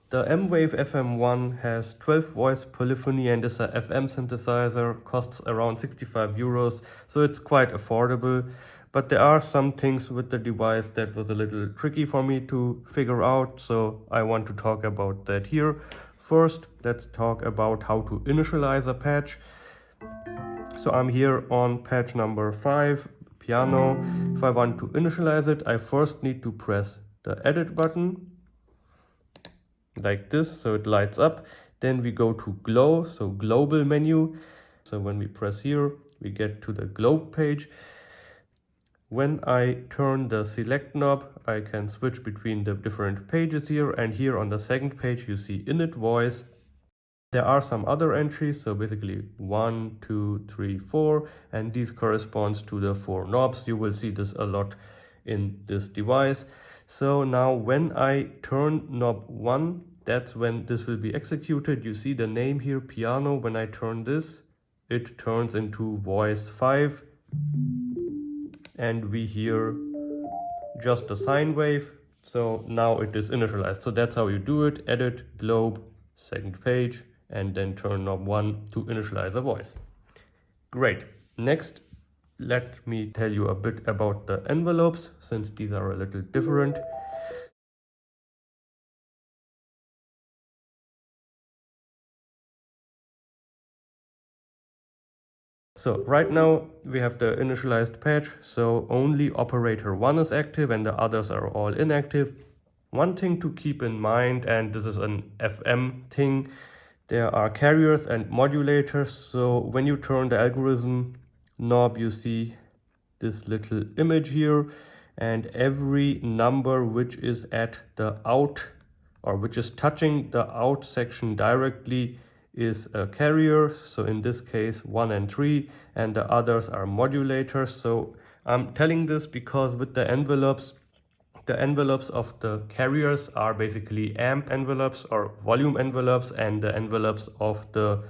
The M-Vave FM-1 has 12 voice polyphony and is a FM synthesizer, costs around 65 euros, so it's quite affordable. But there are some things with the device that was a little tricky for me to figure out, so I want to talk about that here. First, let's talk about how to initialize a patch. So I'm here on patch number 5, piano. If I want to initialize it, I first need to press the edit button like this, so it lights up. Then we go to glow, so global menu. So when we press here, we get to the globe page. When I turn the select knob, I can switch between the different pages here, and here on the second page you see init voice. There are some other entries, so basically 1, 2, 3, 4, and these corresponds to the 4 knobs. You will see this a lot in this device. So now when I turn knob 1, that's when this will be executed. You see the name here, piano. When I turn this, it turns into voice 5, and we hear just a sine wave. So now it is initialized. So that's how you do it: edit, globe, second page, and then turn knob 1 to initialize a voice. Great. Next, let me tell you a bit about the envelopes, since these are a little different. So right now we have the initialized patch, so only operator 1 is active and the others are all inactive. One thing to keep in mind, and this is an FM thing, there are carriers and modulators. So when you turn the algorithm knob, you see this little image here, and every number which is at the out, or which is touching the out section directly, is a carrier. So in this case 1 and 3, and the others are modulators. So I'm telling this because with the envelopes of the carriers are basically amp envelopes or volume envelopes, and the envelopes of the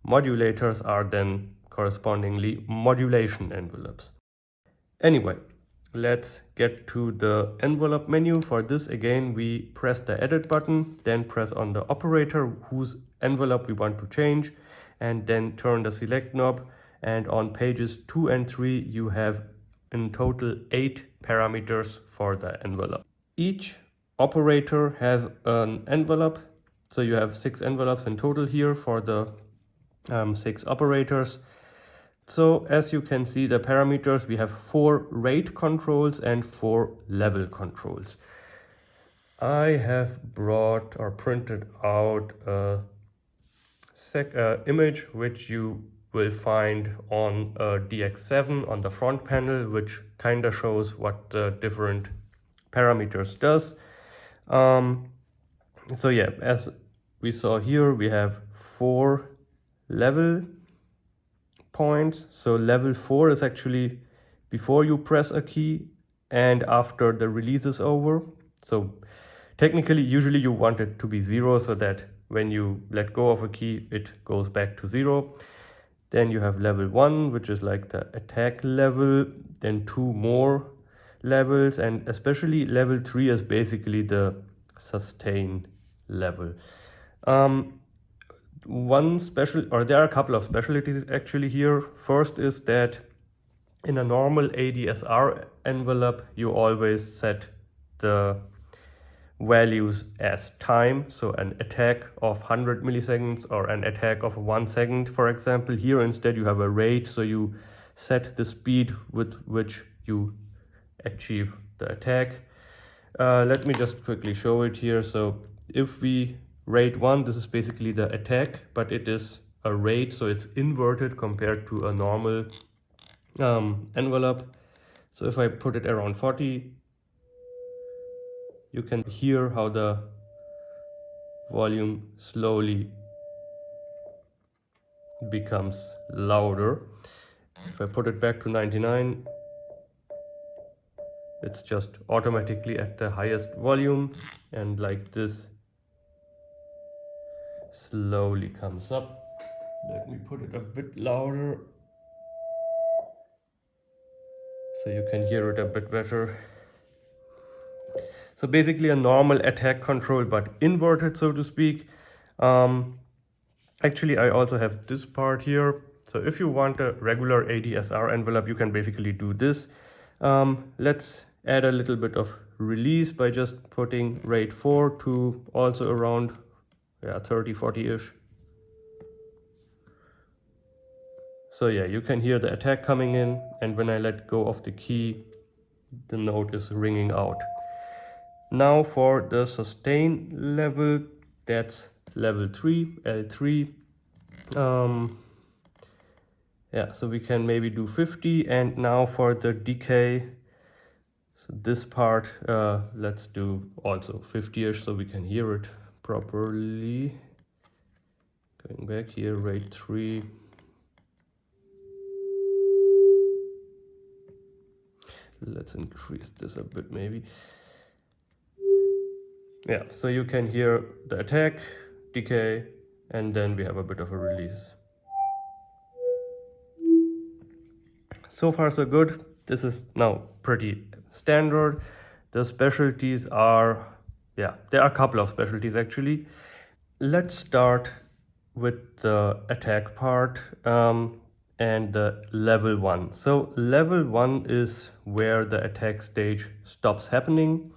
modulators are then correspondingly modulation envelopes. Anyway, let's get to the envelope menu. For this, again, we press the edit button, then press on the operator whose envelope we want to change, and then turn the select knob. And on pages 2 and 3, you have in total 8 parameters for the envelope. Each operator has an envelope, so you have 6 envelopes in total here for the 6 operators. So as you can see, the parameters, we have 4 rate controls and 4 level controls. I have brought or printed out a image which you will find on a DX7 on the front panel, which kind of shows what the different parameters does. So yeah, as we saw here, we have 4 level points. So level 4 is actually before you press a key and after the release is over. So technically, usually you want it to be 0, so that when you let go of a key, it goes back to 0. Then you have level 1, which is like the attack level, then 2 more levels, and especially level 3 is basically the sustain level. There are a couple of specialties actually here. First is that in a normal ADSR envelope, you always set the values as time. So an attack of 100 milliseconds or an attack of 1 second, for example. Here instead you have a rate, so you set the speed with which you achieve the attack. Let me just quickly show it here. So if we rate 1, this is basically the attack, but it is a rate, so it's inverted compared to a normal envelope. So if I put it around 40, you can hear how the volume slowly becomes louder. If I put it back to 99, it's just automatically at the highest volume, and like this slowly comes up. Let me put it a bit louder so you can hear it a bit better. So basically a normal attack control, but inverted, so to speak. Actually, I also have this part here. So if you want a regular ADSR envelope, you can basically do this. Let's add a little bit of release by just putting rate 4 to also around 30, 40-ish. So yeah, you can hear the attack coming in, and when I let go of the key, the note is ringing out. Now for the sustain level, that's level 3, L3. Yeah, so we can maybe do 50, and now for the decay, so this part, let's do also 50-ish so we can hear it properly. Going back here, rate 3. Let's increase this a bit maybe. Yeah, so you can hear the attack, decay, and then we have a bit of a release. So far so good. This is now pretty standard. The specialties are, there are a couple of specialties actually. Let's start with the attack part and the level 1. So level 1 is where the attack stage stops happening.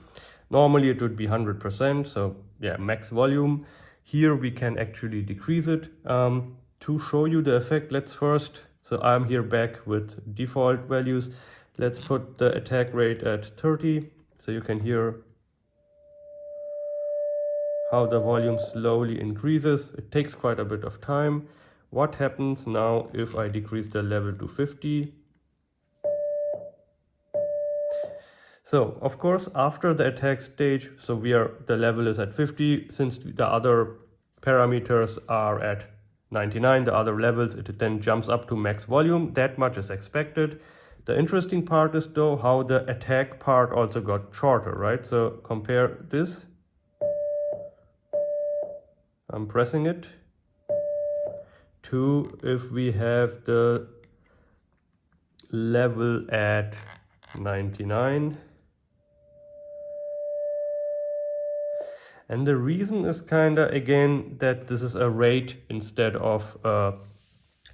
Normally it would be 100%, so yeah, max volume. Here we can actually decrease it. To show you the effect, let's first, so I'm here back with default values. Let's put the attack rate at 30, so you can hear how the volume slowly increases. It takes quite a bit of time. What happens now if I decrease the level to 50? So of course, after the attack stage, so the level is at 50, since the other parameters are at 99, the other levels, it then jumps up to max volume. That much is expected. The interesting part is though how the attack part also got shorter, right? So compare this. I'm pressing it to if we have the level at 99. And the reason is kinda, again, that this is a rate instead of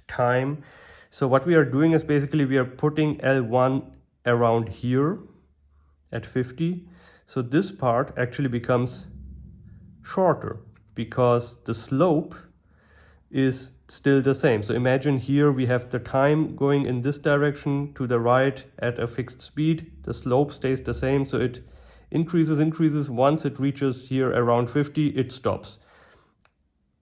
time. So what we are doing is basically we are putting L1 around here at 50. So this part actually becomes shorter because the slope is still the same. So imagine here we have the time going in this direction to the right at a fixed speed. The slope stays the same, so it increases. Once it reaches here around 50, it stops.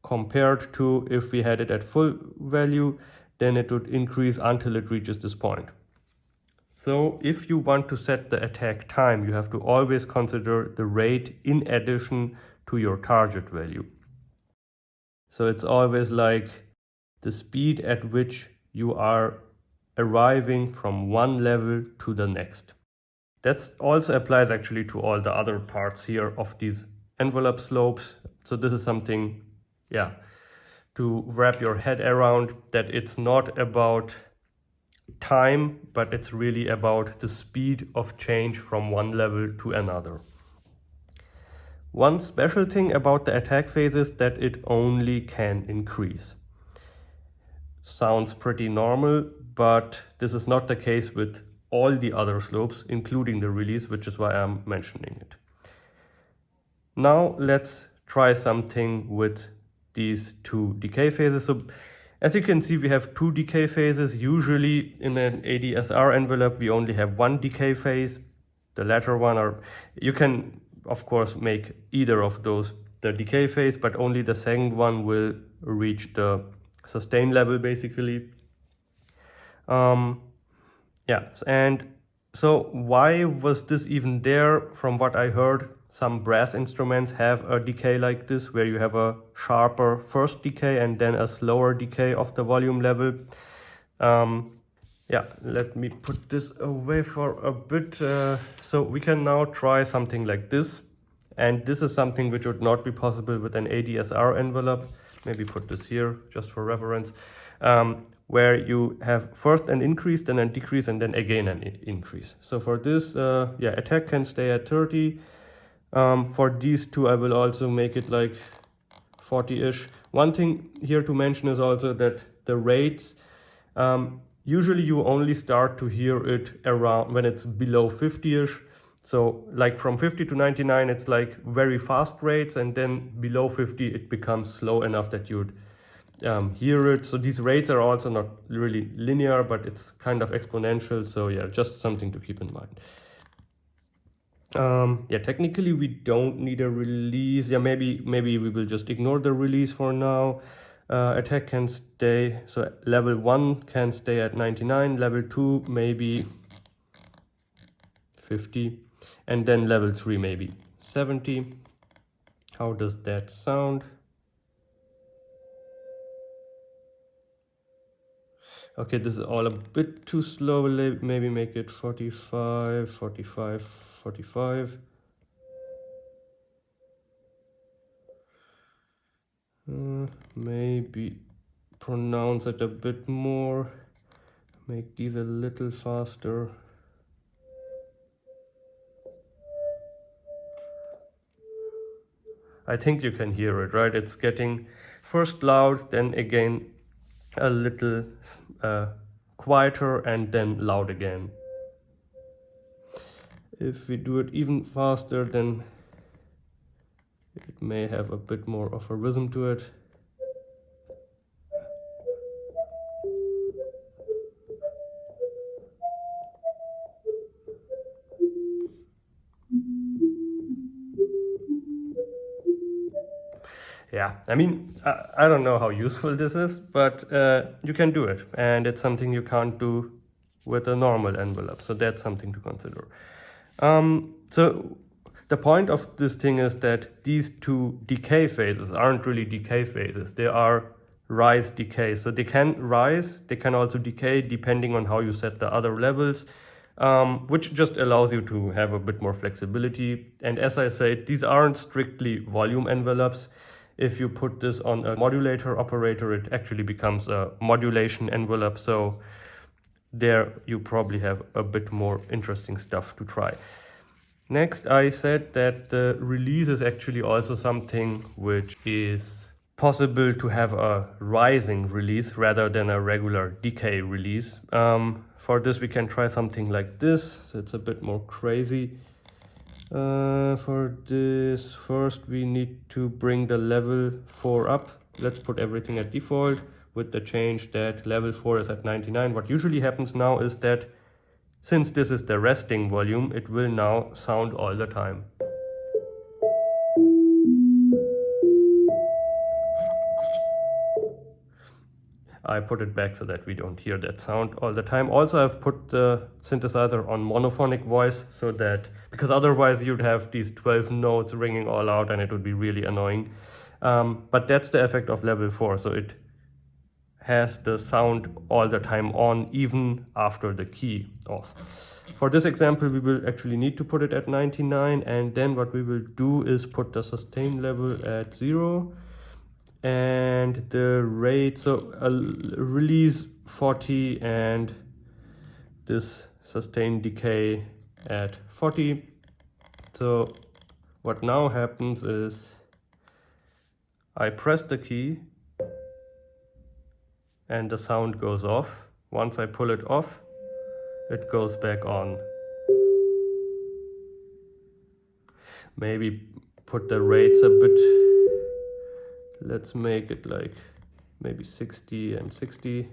Compared to if we had it at full value, then it would increase until it reaches this point. So if you want to set the attack time, you have to always consider the rate in addition to your target value. So it's always like the speed at which you are arriving from one level to the next. That also applies actually to all the other parts here of these envelope slopes. So this is something, to wrap your head around, that it's not about time, but it's really about the speed of change from one level to another. One special thing about the attack phase is that it only can increase. Sounds pretty normal, but this is not the case with all the other slopes, including the release, which is why I'm mentioning it. Now let's try something with these two decay phases. So as you can see, we have two decay phases. Usually in an ADSR envelope, we only have one decay phase. The latter one, or you can of course make either of those the decay phase, but only the second one will reach the sustain level basically. And so why was this even there? From what I heard, some brass instruments have a decay like this, where you have a sharper first decay and then a slower decay of the volume level. Let me put this away for a bit. So we can now try something like this. And this is something which would not be possible with an ADSR envelope. Maybe put this here just for reference. Where you have first an increase, then a decrease, and then again an increase. So for this, attack can stay at 30. For these two, I will also make it like 40-ish. One thing here to mention is also that the rates, usually you only start to hear it around when it's below 50-ish. So like from 50 to 99, it's like very fast rates, and then below 50, it becomes slow enough that you'd hear it. So these rates are also not really linear, but it's kind of exponential. So yeah, just something to keep in mind. Yeah, technically we don't need a release. Yeah, maybe we will just ignore the release for now. Attack can stay, so level 1 can stay at 99, level 2 maybe 50, and then level 3 maybe 70. How does that sound? Okay, this is all a bit too slow. Maybe make it 45, 45, 45. Maybe pronounce it a bit more. Make these a little faster. I think you can hear it, right? It's getting first loud, then again a little quieter, and then loud again. If we do it even faster, then it may have a bit more of a rhythm to it. Yeah, I mean, I don't know how useful this is, but you can do it, and it's something you can't do with a normal envelope, so that's something to consider. So the point of this thing is that these two decay phases aren't really decay phases, they are rise decay. So they can rise, they can also decay depending on how you set the other levels, which just allows you to have a bit more flexibility. And as I said, these aren't strictly volume envelopes. If you put this on a modulator operator, it actually becomes a modulation envelope. So there you probably have a bit more interesting stuff to try. Next, I said that the release is actually also something which is possible to have a rising release rather than a regular decay release. For this, we can try something like this. So it's a bit more crazy. For this, first we need to bring the level 4 up. Let's put everything at default with the change that level 4 is at 99. What usually happens now is that since this is the resting volume, it will now sound all the time. I put it back so that we don't hear that sound all the time. Also, I've put the synthesizer on monophonic voice so that, because otherwise you'd have these 12 notes ringing all out and it would be really annoying. But that's the effect of level 4. So it has the sound all the time on, even after the key off. For this example, we will actually need to put it at 99. And then what we will do is put the sustain level at 0. And the rate, so release 40 and this sustain decay at 40. So what now happens is I press the key and the sound goes off. Once I pull it off, it goes back on. Maybe put the rates a bit. Let's make it like maybe 60 and 60.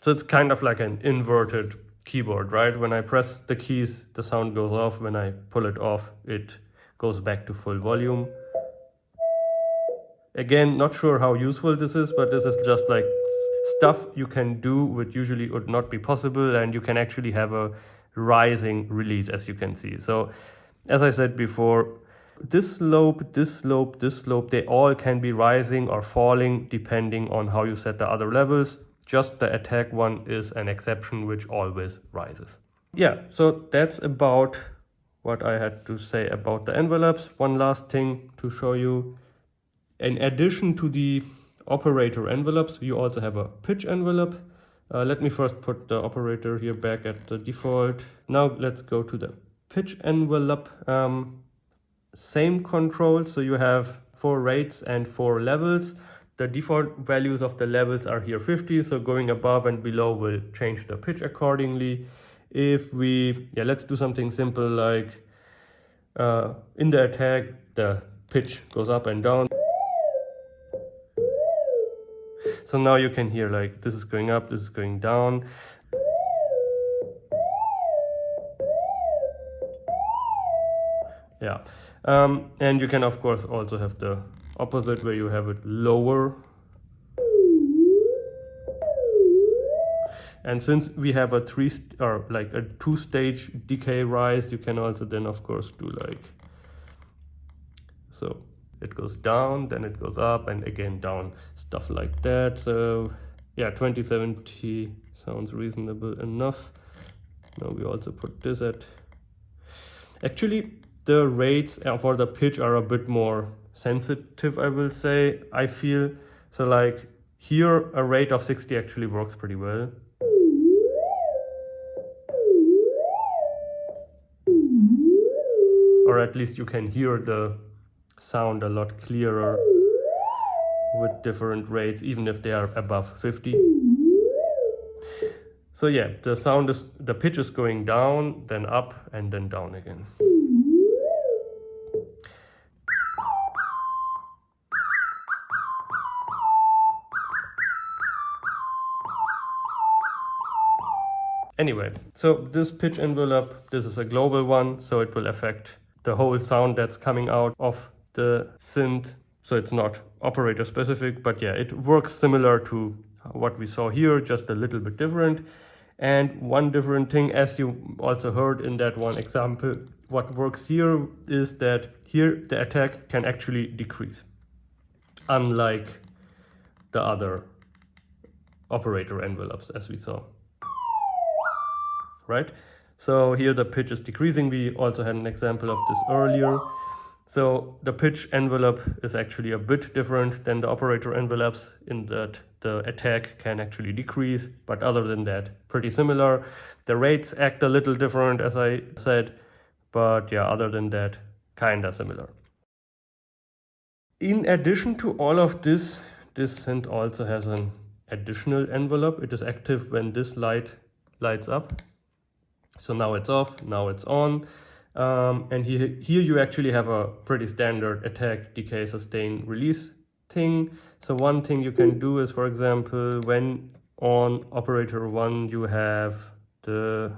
So it's kind of like an inverted keyboard, right? When I press the keys, the sound goes off. When I pull it off, it goes back to full volume. Again, not sure how useful this is, but this is just like stuff you can do which usually would not be possible, and you can actually have a rising release, as you can see. So as I said before, this slope, this slope, this slope, they all can be rising or falling depending on how you set the other levels. Just the attack one is an exception which always rises. Yeah, so that's about what I had to say about the envelopes. One last thing to show you. In addition to the operator envelopes, you also have a pitch envelope. Let me first put the operator here back at the default. Now let's go to the pitch envelope. Same control, so you have 4 rates and 4 levels. The default values of the levels are here 50, so going above and below will change the pitch accordingly. If we, let's do something simple like in the attack, the pitch goes up and down. So now you can hear like this is going up, this is going down. Yeah, and you can of course also have the opposite where you have it lower. And since we have a 2-stage decay rise, you can also then of course do like, so it goes down, then it goes up, and again down, stuff like that. So yeah, 2070 sounds reasonable enough. Now we also put this at, actually the rates for the pitch are a bit more sensitive, I will say, I feel. So like here a rate of 60 actually works pretty well. Or at least you can hear the sound a lot clearer with different rates, even if they are above 50. So yeah, the pitch is going down, then up, and then down again. Anyway, so this pitch envelope, this is a global one, so it will affect the whole sound that's coming out of the synth. So it's not operator specific, but yeah, it works similar to what we saw here, just a little bit different. And one different thing, as you also heard in that one example, what works here is that here the attack can actually decrease, unlike the other operator envelopes as we saw. Right? So here the pitch is decreasing. We also had an example of this earlier. So the pitch envelope is actually a bit different than the operator envelopes in that the attack can actually decrease, but other than that, pretty similar. The rates act a little different, as I said, but yeah, other than that, kinda similar. In addition to all of this, this synth also has an additional envelope. It is active when this light lights up. So now it's off, now it's on. And here you actually have a pretty standard attack, decay, sustain, release thing. So one thing you can do is, for example, when on operator 1 you have the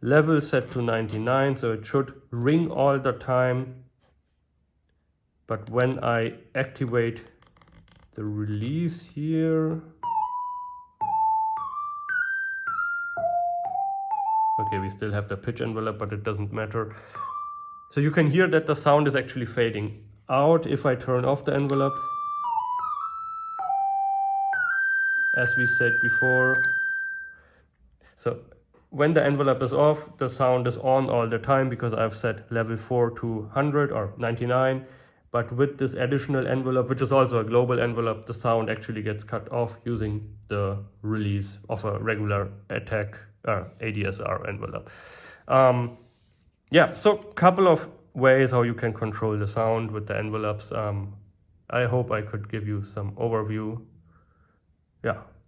level set to 99, so it should ring all the time. But when I activate the release here, okay, we still have the pitch envelope, but it doesn't matter. So you can hear that the sound is actually fading out if I turn off the envelope. As we said before. So when the envelope is off, the sound is on all the time because I've set level 4 to 100 or 99. But with this additional envelope, which is also a global envelope, the sound actually gets cut off using the release of a regular attack ADSR envelope. Yeah, so a couple of ways how you can control the sound with the envelopes. I hope I could give you some overview. Yeah.